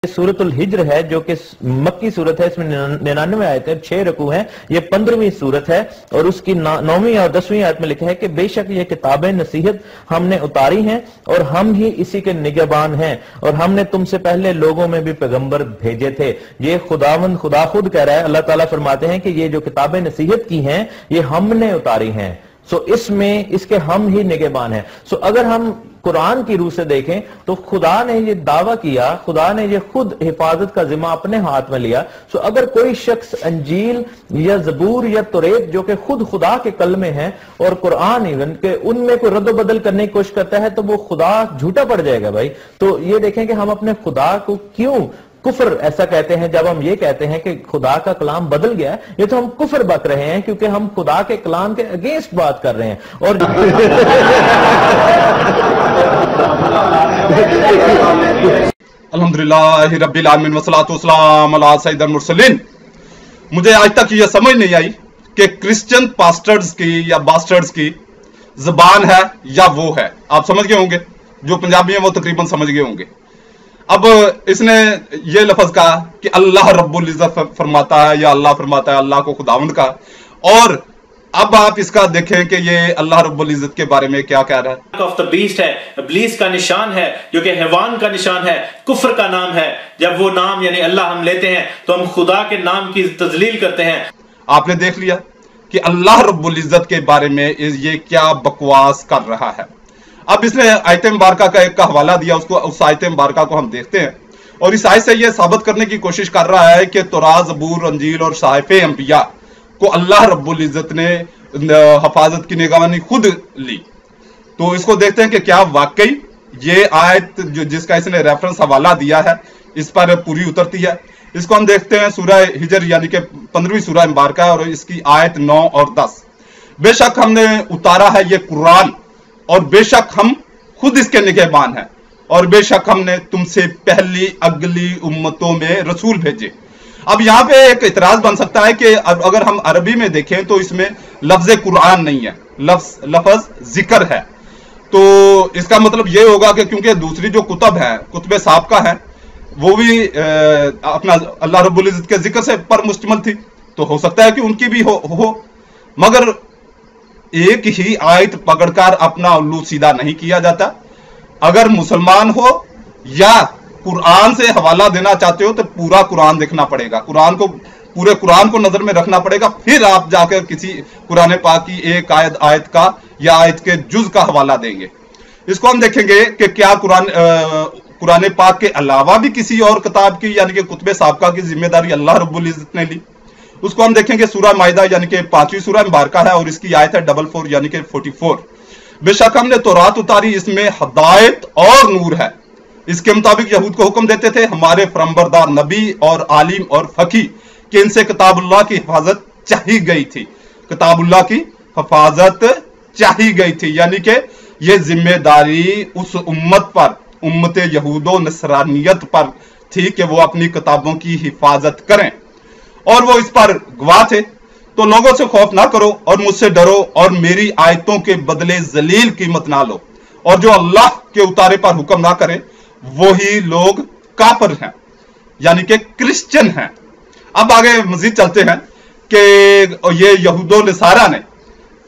सूरतुल हिज्र है जो कि मक्की सूरत है, इसमें 99 आयत है, 6 रकू हैं, ये 15वीं सूरत है और उसकी 9वीं और 10वीं आयत में लिखा है कि बेशक ये किताबें नसीहत हमने उतारी हैं और हम ही इसी के निगहबान हैं और हमने तुमसे पहले लोगों में भी पैगंबर भेजे थे। ये खुदा खुद कह रहा है, अल्लाह ताला फरमाते हैं कि ये जो किताबें नसीहत की हैं ये हमने उतारी हैं। इसमें इसके हम ही निगहबान हैं। अगर हम कुरान की रूह से देखें तो खुदा ने ये दावा किया, खुदा ने ये खुद हिफाजत का जिम्मा अपने हाथ में लिया। अगर कोई शख्स अंजील या जबूर या तुरेत जो कि खुद खुदा के कलमे हैं और कुरान इवन के उनमें कोई रद्द बदल करने की कोशिश करता है तो वो खुदा झूठा पड़ जाएगा भाई। तो ये देखें कि हम अपने खुदा को क्यों कुफर ऐसा कहते हैं। जब हम ये कहते हैं कि खुदा का कलाम बदल गया, ये तो हम कुफर बक रहे हैं क्योंकि हम खुदा के कलाम के अगेंस्ट बात कर रहे हैं। और अल्हम्दुलिल्लाह रब्बिल आलमीन वस्सलातु वस्सलाम अला सय्यिदिल मुरसलीन। मुझे आज तक ये समझ नहीं आई कि क्रिश्चियन पास्टर्स की या बास्टर्स की जुबान है या वो है। आप समझ गए होंगे, जो पंजाबी हैं वो तकरीबन समझ गए होंगे। अब इसने ये लफ्ज कहा कि अल्लाह रब्बुल इज्जत फरमाता है या अल्लाह फरमाता है अल्लाह को खुदावंद का, और अब आप इसका देखें कि ये अल्लाह रब्बुल इज्जत के बारे में क्या कह रहा है। ऑफ द बीस्ट है, इब्लीस का निशान है जो कि हैवान का निशान है, कुफ्र का नाम है। जब वो नाम यानी अल्लाह हम लेते हैं तो हम खुदा के नाम की तजलील करते हैं। आपने देख लिया कि अल्लाह रब्बुल इज्जत के बारे में ये क्या बकवास कर रहा है। अब इसने आयत मुबारका का एक का हवाला दिया, उसको उस आयत मुबारका को हम देखते हैं और इस आयत से यह साबित करने की कोशिश कर रहा है कि तौरात, ज़बूर, अंजील और साहिफ़े अंबिया को अल्लाह रब्बुल इज्जत ने हिफाजत की निगरानी खुद ली। तो इसको देखते हैं कि क्या वाकई ये आयत जो जिसका इसने रेफरेंस हवाला दिया है इस पर पूरी उतरती है। इसको हम देखते हैं सूरह हिजर यानी कि 15वीं सूरह मुबारका और इसकी आयत 9 और 10। बेशक हमने उतारा है ये कुरान और बेशक हम खुद इसके निगहबान हैं और बेशक हमने तुमसे पहली अगली उम्मतों में रसूल भेजे। अब यहाँ पे एक इतराज बन सकता है कि अगर हम अरबी में देखें तो इसमें लफ्ज कुरान नहीं है, लफ्ज जिक्र है। तो इसका मतलब ये होगा कि क्योंकि दूसरी जो कुतब है, कुतुब साबका है, वो भी अपना अल्लाह रब्बुल इज्जत के जिक्र से पर मुश्तमिल थी, तो हो सकता है कि उनकी भी हो। मगर एक ही आयत पकड़कर अपना उल्लू सीधा नहीं किया जाता। अगर मुसलमान हो या कुरान से हवाला देना चाहते हो तो पूरा कुरान देखना पड़ेगा, पूरे कुरान को नजर में रखना पड़ेगा, फिर आप जाकर किसी कुरान पाक की एक आयत का या आयत के जुज का हवाला देंगे। इसको हम देखेंगे कि क्या कुरान पाक के अलावा भी किसी और किताब की यानी कि कुतुब साबका की जिम्मेदारी अल्लाह रब्बुल इज्जत ने ली। उसको हम देखेंगे सूरह माइदा यानी कि 5वीं सूरह मुबारका है और इसकी आयत है 44 यानी कि 44। बेशक हमने तौरात उतारी, इसमें हदायत और नूर है। इसके मुताबिक यहूद को हुक्म देते थे हमारे फरम्बरदार नबी और आलिम और फकी कि इनसे किताबुल्लाह की हिफाजत चाही गई थी, किताबुल्लाह की हिफाजत चाही गई थी। यानी कि यह जिम्मेदारी उस उम्मत पर, उम्मत यहूदो नसरानियत पर थी कि वो अपनी किताबों की हिफाजत करें और वो इस पर गवाह थे। तो लोगों से खौफ ना करो और मुझसे डरो और मेरी आयतों के बदले जलील कीमत ना लो, और जो अल्लाह के उतारे पर हुक्म ना करे वही लोग काफिर हैं यानी कि क्रिश्चियन हैं। अब आगे मजीद चलते हैं कि ये यहूदो नसारा ने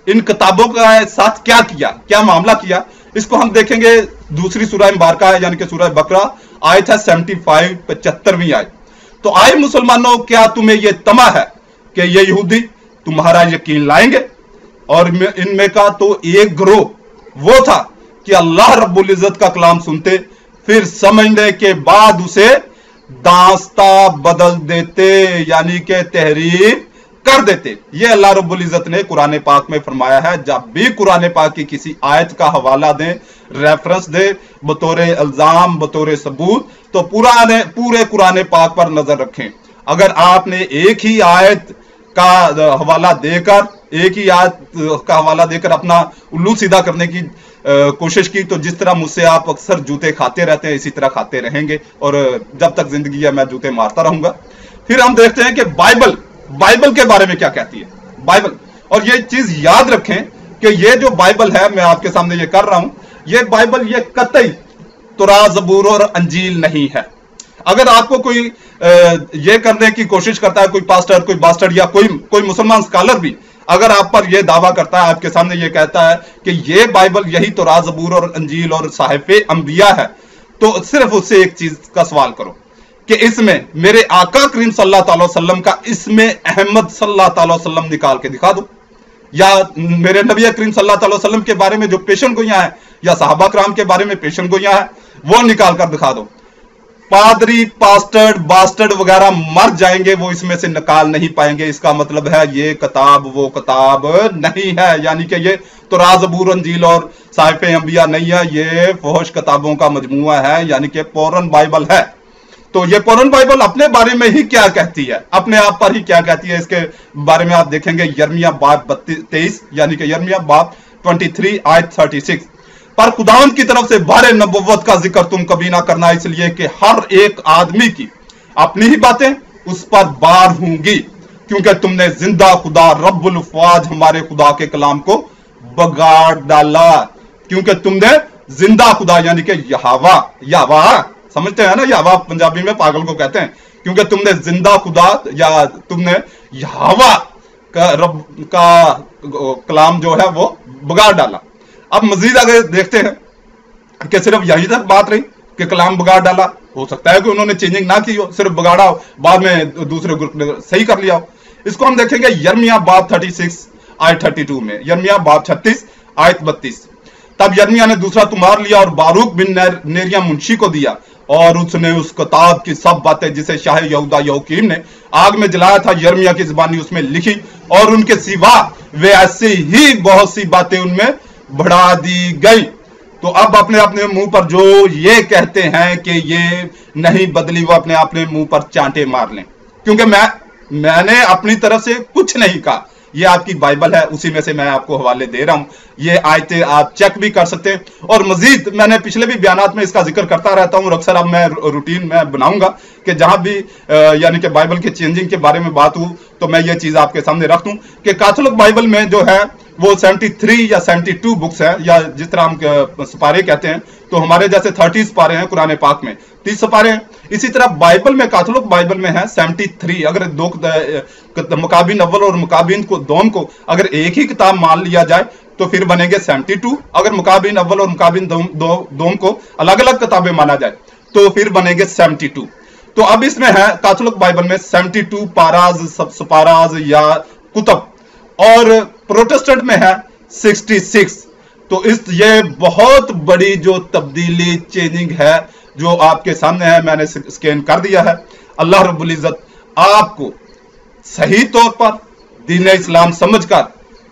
इन किताबों के साथ क्या किया, क्या मामला किया। इसको हम देखेंगे दूसरी सूरह मुबारका है यानी कि सूरह बकरा, आयत है 75 75वीं आयत। तो आए मुसलमानों, क्या तुम्हें यह तमा है कि ये यहूदी तुम्हारा यकीन लाएंगे? और इनमें का तो एक ग्रोह वो था कि अल्लाह रब्बुल इज्जत का कलाम सुनते फिर समझने के बाद उसे दास्ता बदल देते यानी कि तहरीफ कर देते। ये अल्लाह रब्बुल इज्जत ने कुरान पाक में फरमाया है। जब भी कुरान पाक की किसी आयत का हवाला दें, रेफरेंस दे बतौर इल्जाम, बतौर सबूत, तो पूरे कुरान पाक पर नजर रखें। अगर आपने एक ही आयत का हवाला देकर, एक ही आयत का हवाला देकर अपना उल्लू सीधा करने की कोशिश की, तो जिस तरह मुझसे आप अक्सर जूते खाते रहते हैं इसी तरह खाते रहेंगे और जब तक जिंदगी है मैं जूते मारता रहूंगा। फिर हम देखते हैं कि बाइबल के बारे में क्या कहती है बाइबल। और ये चीज याद रखें कि ये जो बाइबल है, मैं आपके सामने ये कर रहा हूं, ये बाइबल ये कतई तौरात, ज़बूर और अंजील नहीं है। اگر آپ کو کوئی یہ کرنے کی کوشش کرتا ہے، کوئی پاسٹر، کوئی باسٹرڈ یا کوئی مسلمان اسکالر بھی اگر آپ پر یہ دعویٰ کرتا ہے، آپ کے سامنے یہ کہتا ہے کہ یہ بائبل یہی تورات، زبور اور انجیل اور صحائف انبیاء ہے، تو صرف اس سے ایک چیز کا سوال کرو کہ اس میں میرے آقا کریم صلی اللہ تعالی وسلم کا اسم احمد صلی اللہ تعالی وسلم نکال کے دکھا دو، یا میرے نبی کریم صلی اللہ تعالی وسلم کے بارے میں جو پیشن گوئیاں ہیں یا صحابہ کرام کے بارے میں پیشن گوئیاں ہیں وہ نکال کر دکھا دو۔ پادری، پاسٹرڈ، باسٹرڈ وغیرہ مر جائیں گے، وہ اس میں سے نکال نہیں پائیں گے۔ اس کا مطلب ہے یہ کتاب وہ کتاب نہیں ہے، یعنی کہ یہ تورات، زبور، انجیل اور صحائف انبیاء نہیں ہے، یہ فحش کتابوں کا مجموعہ ہے، یعنی کہ پورن بائبل ہے۔ تو یہ پورن بائبل اپنے بارے میں ہی کیا کہتی ہے، اپنے آپ پر ہی کیا کہتی ہے، اس کے بارے میں آپ دیکھیں گے یرمیہ باب 23، یعنی کہ یرمیہ باب 23 آیت 36 پر خداوند کی طرف سے بارے نبوت کا ذکر تم کبھی نہ کرنا، اس لیے کہ ہر ایک آدمی کی اپنی ہی باتیں اس پر بار ہوں گی، کیونکہ تم نے زندہ خدا رب الافواج ہمارے خدا کے کلام کو بگاڑ ڈالا۔ کیونکہ تم نے زندہ خدا یعنی کہ یہوہ سمجھتے ہیں نا، یہوہ پنجابی میں پاگل کو کہتے ہیں، کیونکہ تم نے زندہ خدا یا تم نے یہوہ کا رب کا کلام جو ہے وہ بگاڑ ڈالا۔ اب مزید اگر دیکھتے ہیں کہ صرف یہی تک بات رہی کہ کلام بگاڑ ڈالا، ہو سکتا ہے کہ انہوں نے چینجنگ نہ کی ہو، صرف بگاڑا ہو، بعد میں دوسرے گروپ نے صحیح کر لیا ہو۔ اس کو ہم دیکھیں گے یرمیہ باب 36 آیت 32 میں، یرمیہ باب 36 آیت 32۔ تب یرمیہ نے دوسرا تمہار لیا اور باروک بن نیریہ منشی کو دیا، اور اس نے اس کتاب کی سب باتیں جسے شاہ یہودا یہوکیم نے آگ میں جلایا تھا یرمیہ کی زبانی اس میں لکھی، اور ان کے سوا وہ ایسی ہی بہت سی باتیں ان میں بڑھا دی گئی۔ تو اب اپنے منہ پر جو یہ کہتے ہیں کہ یہ نہیں بدلی، وہ اپنے منہ پر چانٹے مار لیں، کیونکہ میں نے اپنی طرف سے کچھ نہیں کہا، یہ آپ کی بائبل ہے، اسی میں سے میں آپ کو حوالے دے رہا ہوں، یہ آیتیں آپ چیک بھی کر سکتے ہیں۔ اور مزید میں نے پچھلے بھی بیانات میں اس کا ذکر کرتا رہتا ہوں، اور اکثر اب میں روٹین میں بناؤں گا کہ جہاں بھی یعنی کہ بائبل کے چینجنگ کے بارے میں بات ہو تو میں یہ چیز آپ کے سامنے رکھ دوں کہ کیتھولک بائبل میں جو ہے وہ 73 یا 72 بکس ہیں، یا جس طرح ہم سپارے کہتے ہیں، تو ہمارے جیسے 30 سپارے ہیں قرآن پاک میں، 30 سپارے ہیں۔ اسی طرح بائبل میں کیتھولک بائبل میں ہے 73۔ اگر دو مکابین اول اور مکابین کو دوم کو اگر ایک ہی کتاب مان لیا جائے تو پھر بنے گے 72۔ اگر مکابین اول اور مکابین دوم کو الگ الگ کتابیں مانا جائے تو پھر بنے گے 72۔ تو اب اس میں ہے کیتھولک بائبل میں 72 پاراز، سپاراز یا کتب، اور پروٹسٹنٹ میں ہے 66۔ تو یہ بہت بڑی جو تبدیلی چینجنگ ہے جو آپ کے سامنے ہے، میں نے سکین کر دیا ہے۔ اللہ رب العزت آپ کو صحیح طور پر دین اسلام سمجھ کر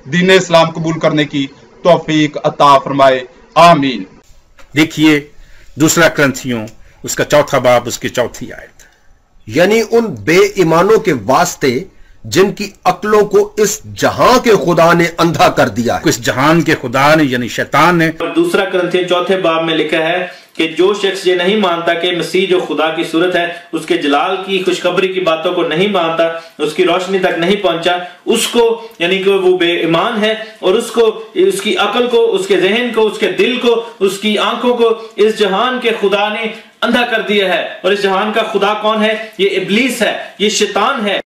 دین اسلام قبول کرنے کی توفیق عطا فرمائے، آمین۔ دیکھیے دوسرا کرنتھیوں اس کا 4 باب اس کی 4 آیت، یعنی ان بے ایمانوں کے واسطے جن کی عقلوں کو اس جہاں کے خدا نے اندھا کر دیا ہے، اس جہان کے خدا نے یعنی شیطان نے۔ اور دوسرا کرنتھیوں 4 باب میں لکھا ہے کہ جو شخص یہ نہیں مانتا کہ مسیح جو خدا کی صورت ہے، اس کے جلال کی خوشخبری کی باتوں کو نہیں مانتا، اس کی روشنی تک نہیں پہنچا، اس کو یعنی کہ وہ بے ایمان ہے، اور اس کو اس کی عقل کو، اس کے ذہن کو، اس کے دل کو، اس کی آنکھوں کو اس جہان کے خدا نے اندھا کر دیا ہے۔ اور اس جہان کا خدا کون ہے؟ یہ ابلیس ہے، یہ شیطان ہے۔